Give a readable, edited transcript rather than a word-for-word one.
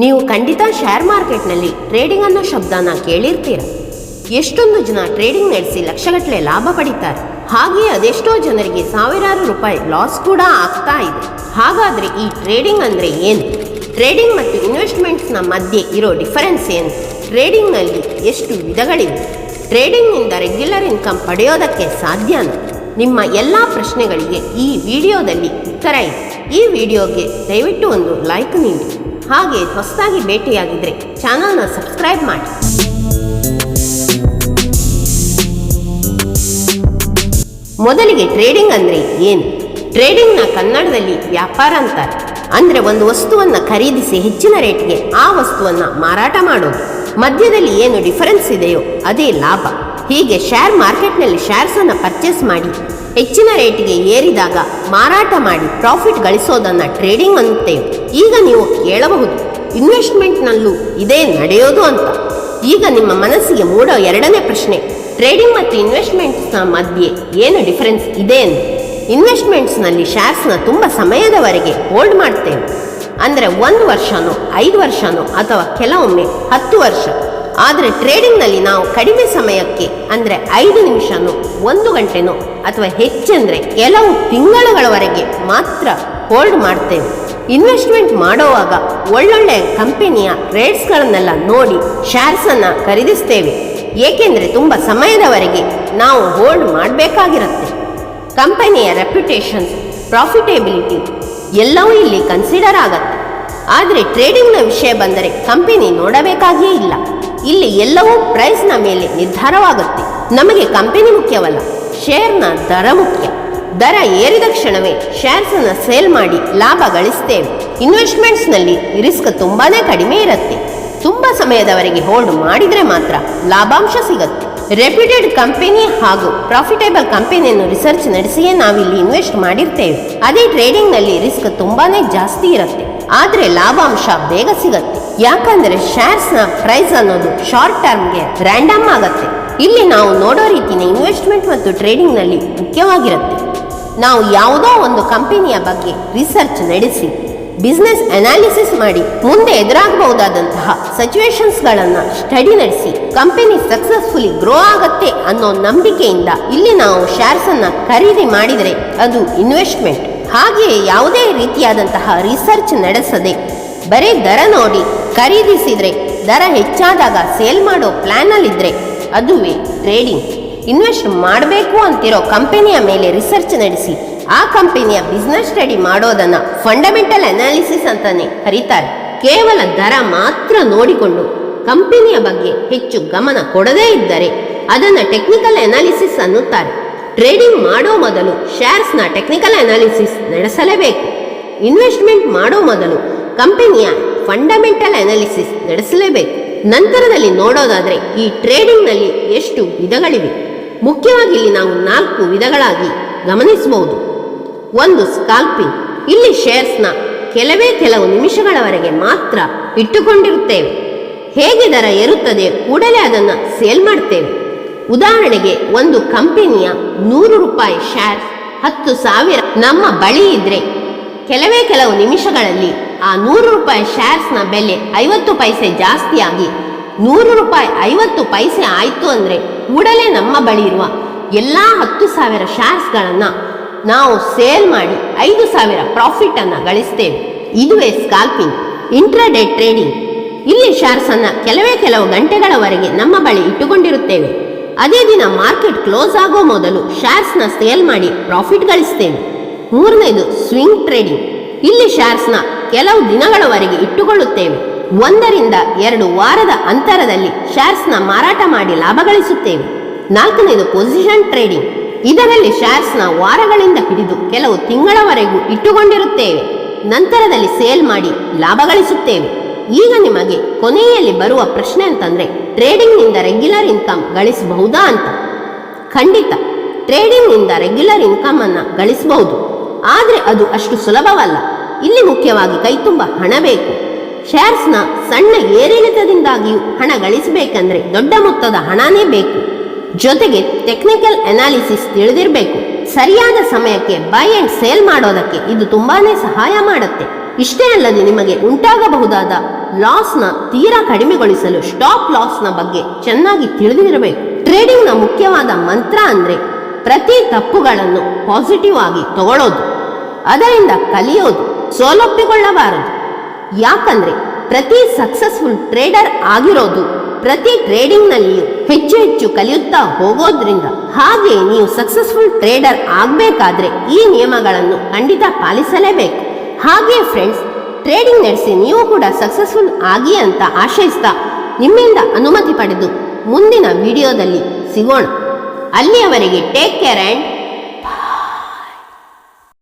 ನೀವು ಖಂಡಿತ ಶೇರ್ ಮಾರ್ಕೆಟ್ನಲ್ಲಿ ಟ್ರೇಡಿಂಗ್ ಅನ್ನೋ ಶಬ್ದನ ಕೇಳಿರ್ತೀರ. ಎಷ್ಟೊಂದು ಜನ ಟ್ರೇಡಿಂಗ್ ನಡೆಸಿ ಲಕ್ಷಗಟ್ಟಲೆ ಲಾಭ ಪಡಿತಾರೆ. ಹಾಗೆಯೇ ಅದೆಷ್ಟೋ ಜನರಿಗೆ ಸಾವಿರಾರು ರೂಪಾಯಿ ಲಾಸ್ ಕೂಡ ಆಗ್ತಾ ಇದೆ. ಹಾಗಾದರೆ ಈ ಟ್ರೇಡಿಂಗ್ ಅಂದರೆ ಏನು? ಟ್ರೇಡಿಂಗ್ ಮತ್ತು ಇನ್ವೆಸ್ಟ್ಮೆಂಟ್ಸ್ನ ಮಧ್ಯೆ ಇರೋ ಡಿಫರೆನ್ಸ್ ಏನು? ಟ್ರೇಡಿಂಗ್ನಲ್ಲಿ ಎಷ್ಟು ವಿಧಗಳಿವೆ? ಟ್ರೇಡಿಂಗ್ನಿಂದ ರೆಗ್ಯುಲರ್ ಇನ್ಕಮ್ ಪಡೆಯೋದಕ್ಕೆ ಸಾಧ್ಯನಾ? ನಿಮ್ಮ ಎಲ್ಲ ಪ್ರಶ್ನೆಗಳಿಗೆ ಈ ವಿಡಿಯೋದಲ್ಲಿ ಉತ್ತರ ಇದೆ. ಈ ವಿಡಿಯೋಗೆ ದಯವಿಟ್ಟು ಒಂದು ಲೈಕ್ ನೀಡಿ. ಹಾಗೆ ಹೊಸದಾಗಿ ಭೇಟಿಯಾಗಿದ್ದರೆ ಚಾನಲ್ನ ಸಬ್ಸ್ಕ್ರೈಬ್ ಮಾಡಿ. ಮೊದಲಿಗೆ ಟ್ರೇಡಿಂಗ್ ಅಂದರೆ ಏನು? ಟ್ರೇಡಿಂಗ್ನ ಕನ್ನಡದಲ್ಲಿ ವ್ಯಾಪಾರ ಅಂತಾರೆ. ಅಂದರೆ ಒಂದು ವಸ್ತುವನ್ನು ಖರೀದಿಸಿ ಹೆಚ್ಚಿನ ರೇಟ್ಗೆ ಆ ವಸ್ತುವನ್ನು ಮಾರಾಟ ಮಾಡೋದು. ಮಧ್ಯದಲ್ಲಿ ಏನು ಡಿಫರೆನ್ಸ್ ಇದೆಯೋ ಅದೇ ಲಾಭ. ಹೀಗೆ ಶೇರ್ ಮಾರ್ಕೆಟ್ನಲ್ಲಿ ಶೇರ್ಸನ್ನು ಪರ್ಚೇಸ್ ಮಾಡಿ ಹೆಚ್ಚಿನ ರೇಟಿಗೆ ಏರಿದಾಗ ಮಾರಾಟ ಮಾಡಿ ಪ್ರಾಫಿಟ್ ಗಳಿಸೋದನ್ನು ಟ್ರೇಡಿಂಗ್ ಅನ್ನುತ್ತೇವೆ. ಈಗ ನೀವು ಕೇಳಬಹುದು, ಇನ್ವೆಸ್ಟ್ಮೆಂಟ್ನಲ್ಲೂ ಇದೇ ನಡೆಯೋದು ಅಂತ. ಈಗ ನಿಮ್ಮ ಮನಸ್ಸಿಗೆ ಮೂಡೋ ಎರಡನೇ ಪ್ರಶ್ನೆ, ಟ್ರೇಡಿಂಗ್ ಮತ್ತು ಇನ್ವೆಸ್ಟ್ಮೆಂಟ್ಸ್ನ ಮಧ್ಯೆ ಏನು ಡಿಫರೆನ್ಸ್ ಇದೆ ಎಂದು. ಇನ್ವೆಸ್ಟ್ಮೆಂಟ್ಸ್ನಲ್ಲಿ ಶೇರ್ಸ್ನ ತುಂಬ ಸಮಯದವರೆಗೆ ಹೋಲ್ಡ್ ಮಾಡ್ತೇವೆ. ಅಂದರೆ 1 ವರ್ಷನೋ 5 ವರ್ಷನೋ ಅಥವಾ ಕೆಲವೊಮ್ಮೆ 10 ವರ್ಷ. ಆದರೆ ಟ್ರೇಡಿಂಗ್ನಲ್ಲಿ ನಾವು ಕಡಿಮೆ ಸಮಯಕ್ಕೆ ಅಂದರೆ 5 ನಿಮಿಷನೋ 1 ಗಂಟೆನೋ ಅಥವಾ ಹೆಚ್ಚೆಂದರೆ ಕೆಲವು ತಿಂಗಳುಗಳವರೆಗೆ ಮಾತ್ರ ಹೋಲ್ಡ್ ಮಾಡ್ತೇವೆ. ಇನ್ವೆಸ್ಟ್ಮೆಂಟ್ ಮಾಡುವಾಗ ಒಳ್ಳೊಳ್ಳೆ ಕಂಪನಿಯ ರೇಟ್ಸ್ಗಳನ್ನೆಲ್ಲ ನೋಡಿ ಶೇರ್ಸನ್ನು ಖರೀದಿಸ್ತೇವೆ. ಏಕೆಂದರೆ ತುಂಬ ಸಮಯದವರೆಗೆ ನಾವು ಹೋಲ್ಡ್ ಮಾಡಬೇಕಾಗಿರುತ್ತೆ. ಕಂಪನಿಯ ರೆಪ್ಯುಟೇಷನ್ಸ್, ಪ್ರಾಫಿಟೇಬಿಲಿಟಿ ಎಲ್ಲವೂ ಇಲ್ಲಿ ಕನ್ಸಿಡರ್ ಆಗತ್ತೆ. ಆದರೆ ಟ್ರೇಡಿಂಗ್ನ ವಿಷಯ ಬಂದರೆ ಕಂಪನಿ ನೋಡಬೇಕಾಗಿಯೇ ಇಲ್ಲ. ಇಲ್ಲಿ ಎಲ್ಲವೂ ಪ್ರೈಸ್ನ ಮೇಲೆ ನಿರ್ಧಾರವಾಗುತ್ತೆ. ನಮಗೆ ಕಂಪನಿ ಮುಖ್ಯವಲ್ಲ, ಶೇರ್ನ ದರ ಮುಖ್ಯ. ದರ ಏರಿದ ಕ್ಷಣವೇ ಶೇರ್ಸನ್ನು ಸೇಲ್ ಮಾಡಿ ಲಾಭ ಗಳಿಸ್ತೇವೆ. ಇನ್ವೆಸ್ಟ್ಮೆಂಟ್ಸ್ನಲ್ಲಿ ರಿಸ್ಕ್ ತುಂಬಾ ಕಡಿಮೆ ಇರುತ್ತೆ. ತುಂಬ ಸಮಯದವರೆಗೆ ಹೋಲ್ಡ್ ಮಾಡಿದರೆ ಮಾತ್ರ ಲಾಭಾಂಶ ಸಿಗುತ್ತೆ. ರೆಪ್ಯೂಟೆಡ್ ಕಂಪನಿ ಹಾಗೂ ಪ್ರಾಫಿಟೇಬಲ್ ಕಂಪನಿಯನ್ನು ರಿಸರ್ಚ್ ನಡೆಸಿಯೇ ನಾವಿಲ್ಲಿ ಇನ್ವೆಸ್ಟ್ ಮಾಡಿರ್ತೇವೆ. ಅದೇ ಟ್ರೇಡಿಂಗ್ನಲ್ಲಿ ರಿಸ್ಕ್ ತುಂಬಾ ಜಾಸ್ತಿ ಇರುತ್ತೆ, ಆದರೆ ಲಾಭಾಂಶ ಬೇಗ ಸಿಗುತ್ತೆ. ಯಾಕಂದರೆ ಶೇರ್ಸ್ನ ಪ್ರೈಸ್ ಅನ್ನೋದು ಶಾರ್ಟ್ ಟರ್ಮ್ಗೆ ರ್ಯಾಂಡಮ್ ಆಗುತ್ತೆ. ಇಲ್ಲಿ ನಾವು ನೋಡೋ ರೀತಿಯ ಇನ್ವೆಸ್ಟ್ಮೆಂಟ್ ಮತ್ತು ಟ್ರೇಡಿಂಗ್ನಲ್ಲಿ ಮುಖ್ಯವಾಗಿರುತ್ತೆ. ನಾವು ಯಾವುದೋ ಒಂದು ಕಂಪನಿಯ ಬಗ್ಗೆ ರಿಸರ್ಚ್ ನಡೆಸಿ ಬಿಸ್ನೆಸ್ ಅನಾಲಿಸಿಸ್ ಮಾಡಿ ಮುಂದೆ ಎದುರಾಗಬಹುದಾದಂತಹ ಸಿಚುವೇಶನ್ಸ್ಗಳನ್ನು ಸ್ಟಡಿ ನಡೆಸಿ ಕಂಪನಿ ಸಕ್ಸಸ್ಫುಲಿ ಗ್ರೋ ಆಗತ್ತೆ ಅನ್ನೋ ನಂಬಿಕೆಯಿಂದ ಇಲ್ಲಿ ನಾವು ಶೇರ್ಸನ್ನು ಖರೀದಿ ಮಾಡಿದರೆ ಅದು ಇನ್ವೆಸ್ಟ್ಮೆಂಟ್. ಹಾಗೆಯೇ ಯಾವುದೇ ರೀತಿಯಾದಂತಹ ರಿಸರ್ಚ್ ನಡೆಸದೆ ಬರೀ ದರ ನೋಡಿ ಖರೀದಿಸಿದರೆ ದರ ಹೆಚ್ಚಾದಾಗ ಸೇಲ್ ಮಾಡೋ ಪ್ಲ್ಯಾನಲ್ಲಿದ್ದರೆ ಅದುವೇ ಟ್ರೇಡಿಂಗ್. ಇನ್ವೆಸ್ಟ್ ಮಾಡಬೇಕು ಅಂತಿರೋ ಕಂಪನಿಯ ಮೇಲೆ ರಿಸರ್ಚ್ ನಡೆಸಿ ಆ ಕಂಪನಿಯ ಬಿಸ್ನೆಸ್ ಸ್ಟಡಿ ಮಾಡೋದನ್ನು ಫಂಡಮೆಂಟಲ್ ಅನಾಲಿಸಿಸ್ ಅಂತಾನೆ ಕರೀತಾರೆ. ಕೇವಲ ದರ ಮಾತ್ರ ನೋಡಿಕೊಂಡು ಕಂಪನಿಯ ಬಗ್ಗೆ ಹೆಚ್ಚು ಗಮನ ಕೊಡದೇ ಇದ್ದರೆ ಅದನ್ನು ಟೆಕ್ನಿಕಲ್ ಅನಾಲಿಸಿಸ್ ಅನ್ನುತ್ತಾರೆ. ಟ್ರೇಡಿಂಗ್ ಮಾಡೋ ಮೊದಲು ಶೇರ್ಸ್ನ ಟೆಕ್ನಿಕಲ್ ಅನಾಲಿಸಿಸ್ ನಡೆಸಲೇಬೇಕು. ಇನ್ವೆಸ್ಟ್ಮೆಂಟ್ ಮಾಡೋ ಮೊದಲು ಕಂಪನಿಯ ಫಂಡಮೆಂಟಲ್ ಅನಾಲಿಸಿಸ್ ನಡೆಸಲೇಬೇಕು. ನಂತರದಲ್ಲಿ ನೋಡೋದಾದರೆ ಈ ಟ್ರೇಡಿಂಗ್ನಲ್ಲಿ ಎಷ್ಟು ವಿಧಗಳಿವೆ. ಮುಖ್ಯವಾಗಿ ಇಲ್ಲಿ ನಾವು 4 ವಿಧಗಳಾಗಿ ಗಮನಿಸಬಹುದು. 1, ಸ್ಕಾಲ್ಪಿಂಗ್. ಇಲ್ಲಿ ಶೇರ್ಸ್ನ ಕೆಲವು ನಿಮಿಷಗಳವರೆಗೆ ಮಾತ್ರ ಇಟ್ಟುಕೊಂಡಿರುತ್ತೇವೆ. ಹೇಗೆ ದರ ಏರುತ್ತದೆ ಕೂಡಲೇ ಅದನ್ನು ಸೇಲ್ ಮಾಡ್ತೇವೆ. ಉದಾಹರಣೆಗೆ ಒಂದು ಕಂಪನಿಯ 100 ರೂಪಾಯಿ ಶೇರ್ 10,000 ನಮ್ಮ ಬಳಿ ಇದ್ರೆ ಕೆಲವು ನಿಮಿಷಗಳಲ್ಲಿ ಆ 100 ರೂಪಾಯಿ ಶೇರ್ಸ್ನ ಬೆಲೆ 50 ಪೈಸೆ ಜಾಸ್ತಿಯಾಗಿ 100 ರೂಪಾಯಿ 50 ಪೈಸೆ ಆಯಿತು ಅಂದರೆ ಕೂಡಲೇ ನಮ್ಮ ಬಳಿ ಇರುವ ಎಲ್ಲ 10,000 ಶೇರ್ಸ್ಗಳನ್ನು ನಾವು ಸೇಲ್ ಮಾಡಿ 5,000 ಪ್ರಾಫಿಟನ್ನು ಗಳಿಸ್ತೇವೆ. ಇದುವೇ ಸ್ಕಾಲ್ಪಿಂಗ್. Intraday trading. ಇಲ್ಲಿ ಶೇರ್ಸನ್ನು ಕೆಲವು ಗಂಟೆಗಳವರೆಗೆ ನಮ್ಮ ಬಳಿ ಇಟ್ಟುಕೊಂಡಿರುತ್ತೇವೆ. ಅದೇ ದಿನ ಮಾರ್ಕೆಟ್ ಕ್ಲೋಸ್ ಆಗೋ ಮೊದಲು ಶೇರ್ಸ್ನ ಸೇಲ್ ಮಾಡಿ ಪ್ರಾಫಿಟ್ ಗಳಿಸ್ತೇವೆ. 3ನೇದು ಸ್ವಿಂಗ್ ಟ್ರೇಡಿಂಗ್. ಇಲ್ಲಿ ಶೇರ್ಸ್ನ ಕೆಲವು ದಿನಗಳವರೆಗೆ ಇಟ್ಟುಕೊಳ್ಳುತ್ತೇವೆ. 1 ರಿಂದ 2 ವಾರದ ಅಂತರದಲ್ಲಿ ಶೇರ್ಸ್ನ ಮಾರಾಟ ಮಾಡಿ ಲಾಭ ಗಳಿಸುತ್ತೇವೆ. 4ನೇದು ಪೊಸಿಷನ್ ಟ್ರೇಡಿಂಗ್. ಇದರಲ್ಲಿ ಶೇರ್ಸ್ನ ವಾರಗಳಿಂದ ಹಿಡಿದು ಕೆಲವು ತಿಂಗಳವರೆಗೂ ಇಟ್ಟುಕೊಂಡಿರುತ್ತೇವೆ. ನಂತರದಲ್ಲಿ ಸೇಲ್ ಮಾಡಿ ಲಾಭ ಗಳಿಸುತ್ತೇವೆ. ಈಗ ನಿಮಗೆ ಕೊನೆಯಲ್ಲಿ ಬರುವ ಪ್ರಶ್ನೆ ಅಂತಂದರೆ, ಟ್ರೇಡಿಂಗ್ನಿಂದ ರೆಗ್ಯುಲರ್ ಇನ್ಕಮ್ ಗಳಿಸಬಹುದಾ ಅಂತ. ಖಂಡಿತ ಟ್ರೇಡಿಂಗ್ನಿಂದ ರೆಗ್ಯುಲರ್ ಇನ್ಕಮ್ ಅನ್ನು ಗಳಿಸಬಹುದು, ಆದರೆ ಅದು ಅಷ್ಟು ಸುಲಭವಲ್ಲ. ಇಲ್ಲಿ ಮುಖ್ಯವಾಗಿ ಕೈತುಂಬ ಹಣ ಬೇಕು. ಶೇರ್ಸ್ನ ಸಣ್ಣ ಏರಿಳಿತದಿಂದಾಗಿಯೂ ಹಣ ಗಳಿಸಬೇಕಂದ್ರೆ ದೊಡ್ಡ ಮೊತ್ತದ ಹಣನೇ ಬೇಕು. ಜೊತೆಗೆ ಟೆಕ್ನಿಕಲ್ ಅನಾಲಿಸಿಸ್ ತಿಳಿದಿರಬೇಕು. ಸರಿಯಾದ ಸಮಯಕ್ಕೆ ಬೈ ಅಂಡ್ ಸೇಲ್ ಮಾಡೋದಕ್ಕೆ ಇದು ತುಂಬಾನೇ ಸಹಾಯ ಮಾಡುತ್ತೆ. ಇಷ್ಟೇ ಅಲ್ಲದೆ ನಿಮಗೆ ಉಂಟಾಗಬಹುದಾದ ಲಾಸ್ನ ತೀರಾ ಕಡಿಮೆಗೊಳಿಸಲು ಸ್ಟಾಪ್ ಲಾಸ್ನ ಬಗ್ಗೆ ಚೆನ್ನಾಗಿ ತಿಳಿದಿರಬೇಕು. ಟ್ರೇಡಿಂಗ್ನ ಮುಖ್ಯವಾದ ಮಂತ್ರ ಅಂದ್ರೆ ಪ್ರತಿ ತಪ್ಪುಗಳನ್ನು ಪಾಸಿಟಿವ್ ಆಗಿ ತಗೊಳ್ಳೋದು, ಅದರಿಂದ ಕಲಿಯೋದು, ಸೋಲೊಪ್ಪಿಕೊಳ್ಳಬಾರದು. ಯಾಕಂದ್ರೆ ಪ್ರತಿ ಸಕ್ಸಸ್ಫುಲ್ ಟ್ರೇಡರ್ ಆಗಿರೋದು ಪ್ರತಿ ಟ್ರೇಡಿಂಗ್ನಲ್ಲಿಯೂ ಹೆಚ್ಚು ಹೆಚ್ಚು ಕಲಿಯುತ್ತಾ ಹೋಗೋದ್ರಿಂದ. ಹಾಗೆ ನೀವು ಸಕ್ಸಸ್ಫುಲ್ ಟ್ರೇಡರ್ ಆಗಬೇಕಾದ್ರೆ ಈ ನಿಯಮಗಳನ್ನು ಖಂಡಿತ ಪಾಲಿಸಲೇಬೇಕು. ಹಾಗೆ ಫ್ರೆಂಡ್ಸ್, ಟ್ರೇಡಿಂಗ್ ನಡೆಸಿ ನೀವು ಕೂಡ ಸಕ್ಸಸ್ಫುಲ್ ಆಗಿ ಅಂತ ಆಶಯಿಸ್ತಾ ನಿಮ್ಮಿಂದ ಅನುಮತಿ ಪಡೆದು ಮುಂದಿನ ವಿಡಿಯೋದಲ್ಲಿ ಸಿಗೋಣ. ಅಲ್ಲಿಯವರೆಗೆ ಟೇಕ್ ಕೇರ್ ಆ್ಯಂಡ್